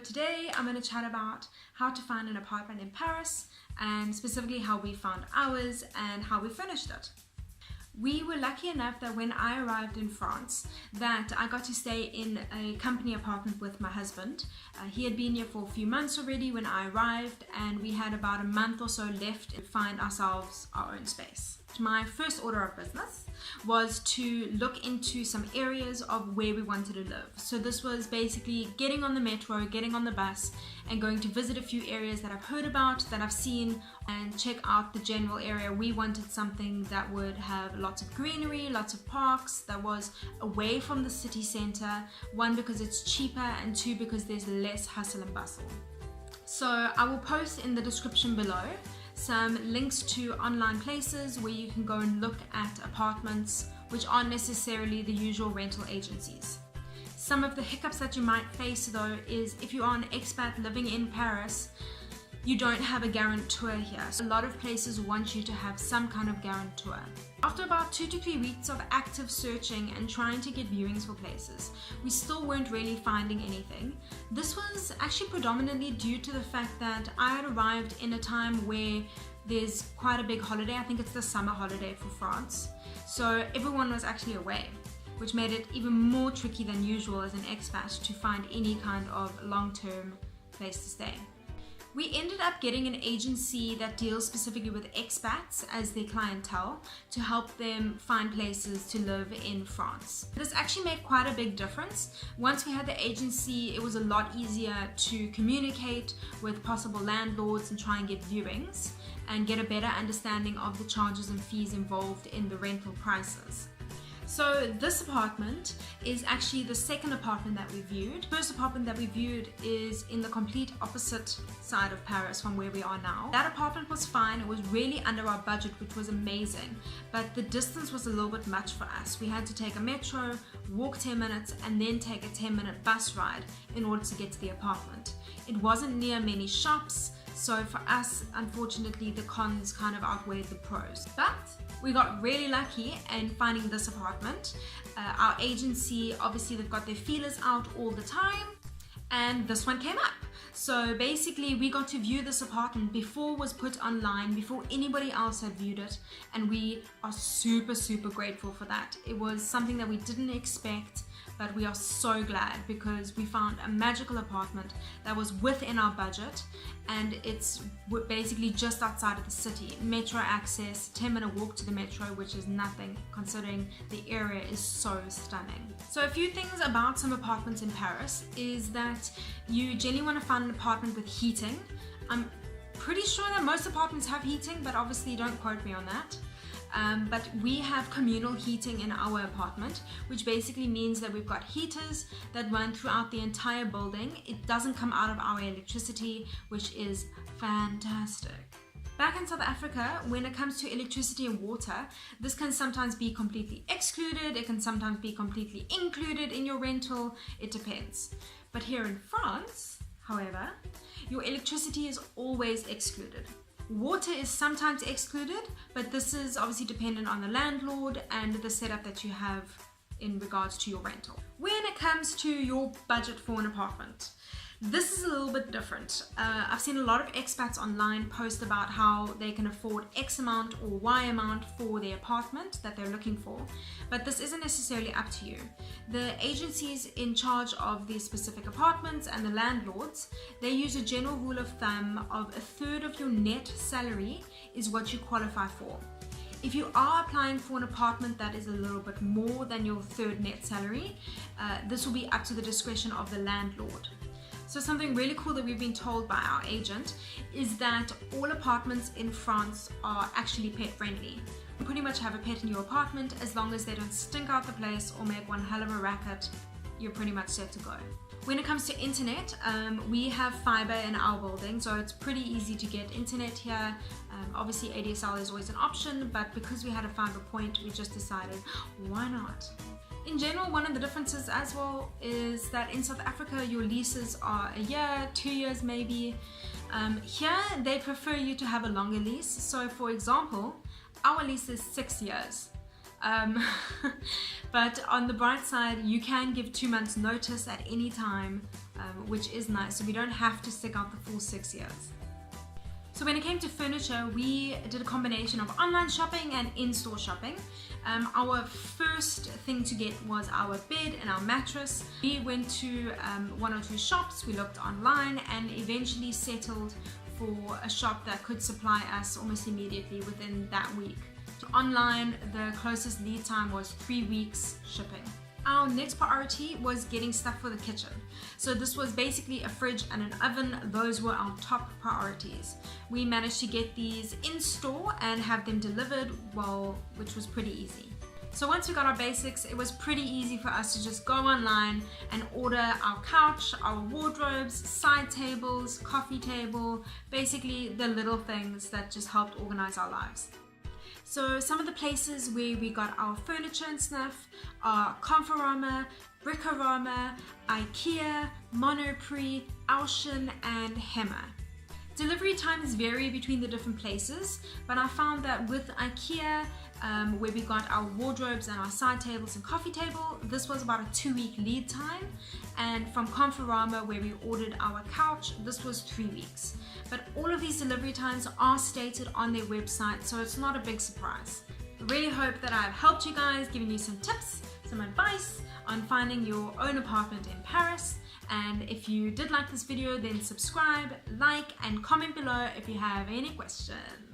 today I'm going to chat about how to find an apartment in Paris, and specifically how we found ours and how we furnished it. We were lucky enough that when I arrived in France that I got to stay in a company apartment with my husband. He had been here for a few months already when I arrived, and we had about a month or so left to find ourselves our own space. My first order of business was to look into some areas of where we wanted to live. So this was basically getting on the metro, getting on the bus, and going to visit a few areas that I've heard about, that I've seen, and check out the general area. We wanted something that would have lots of greenery, lots of parks, that was away from the city center. One, because it's cheaper, and two, because there's less hustle and bustle. So I will post in the description below some links to online places where you can go and look at apartments which aren't necessarily the usual rental agencies. Some of the hiccups that you might face though is if you are an expat living in Paris, you don't have a guarantor here. So a lot of places want you to have some kind of guarantor. After about 2 to 3 weeks of active searching and trying to get viewings for places, we still weren't really finding anything. This was actually predominantly due to the fact that I had arrived in a time where there's quite a big holiday. I think it's the summer holiday for France. So everyone was actually away, which made it even more tricky than usual as an expat to find any kind of long-term place to stay. We ended up getting an agency that deals specifically with expats as their clientele to help them find places to live in France. This actually made quite a big difference. Once we had the agency, it was a lot easier to communicate with possible landlords and try and get viewings and get a better understanding of the charges and fees involved in the rental prices. So this apartment is actually the second apartment that we viewed. The first apartment that we viewed is in the complete opposite side of Paris from where we are now. That apartment was fine. It was really under our budget, which was amazing, but the distance was a little bit much for us. We had to take a metro, walk 10 minutes, and then take a 10-minute bus ride in order to get to the apartment. It wasn't near many shops, so for us, unfortunately, the cons kind of outweighed the pros. But we got really lucky in finding this apartment. Our agency, obviously they've got their feelers out all the time, and this one came up. So basically we got to view this apartment before it was put online, before anybody else had viewed it, and we are super grateful for that. It was something that we didn't expect, but we are so glad because we found a magical apartment that was within our budget, and it's basically just outside of the city. Metro access, 10-minute walk to the metro, which is nothing considering the area is so stunning. So a few things about some apartments in Paris is that you generally want to find an apartment with heating. I'm pretty sure that most apartments have heating, but obviously don't quote me on that. But we have communal heating in our apartment, which basically means that we've got heaters that run throughout the entire building. It doesn't come out of our electricity, which is fantastic. Back in South Africa, when it comes to electricity and water, this can sometimes be completely excluded, it can sometimes be completely included in your rental, it depends. But here in France, however, your electricity is always excluded. Water is sometimes excluded, but this is obviously dependent on the landlord and the setup that you have in regards to your rental. When it comes to your budget for an apartment, this is a little bit different. I've seen a lot of expats online post about how they can afford X amount or Y amount for their apartment that they're looking for, but this isn't necessarily up to you. The agencies in charge of these specific apartments and the landlords, they use a general rule of thumb of 1/3 of your net salary is what you qualify for. If you are applying for an apartment that is a little bit more than your 1/3 net salary, this will be up to the discretion of the landlord. So something really cool that we've been told by our agent is that all apartments in France are actually pet friendly. You pretty much have a pet in your apartment as long as they don't stink out the place or make one hell of a racket, you're pretty much set to go. When it comes to internet, we have fiber in our building, so it's pretty easy to get internet here. Obviously ADSL is always an option, but because we had a fiber point, we just decided, why not? In general, one of the differences as well is that in South Africa, your leases are a year, 2 years maybe. Here, they prefer you to have a longer lease. So for example, our lease is 6 years. But on the bright side, you can give 2 months notice at any time, which is nice, so we don't have to stick out the full 6 years. So when it came to furniture, we did a combination of online shopping and in-store shopping. Our first thing to get was our bed and our mattress. We went to 1 or 2 shops, we looked online, and eventually settled for a shop that could supply us almost immediately within that week. Online, the closest lead time was 3 weeks shipping. Our next priority was getting stuff for the kitchen. So this was basically a fridge and an oven. Those were our top priorities. We managed to get these in store and have them delivered, well, which was pretty easy. So once we got our basics, it was pretty easy for us to just go online and order our couch, our wardrobes, side tables, coffee table, basically the little things that just helped organize our lives. So some of the places where we got our furniture and stuff are Conforama, Bricorama, IKEA, Monoprix, Auchan, and Hema. Delivery times vary between the different places, but I found that with IKEA, where we got our wardrobes and our side tables and coffee table, this was about a 2-week lead time. And from Conforama, where we ordered our couch, this was 3 weeks. But all of these delivery times are stated on their website, so it's not a big surprise. I really hope that I've helped you guys, given you some tips, some advice on finding your own apartment in Paris. And if you did like this video, then subscribe, like, and comment below if you have any questions.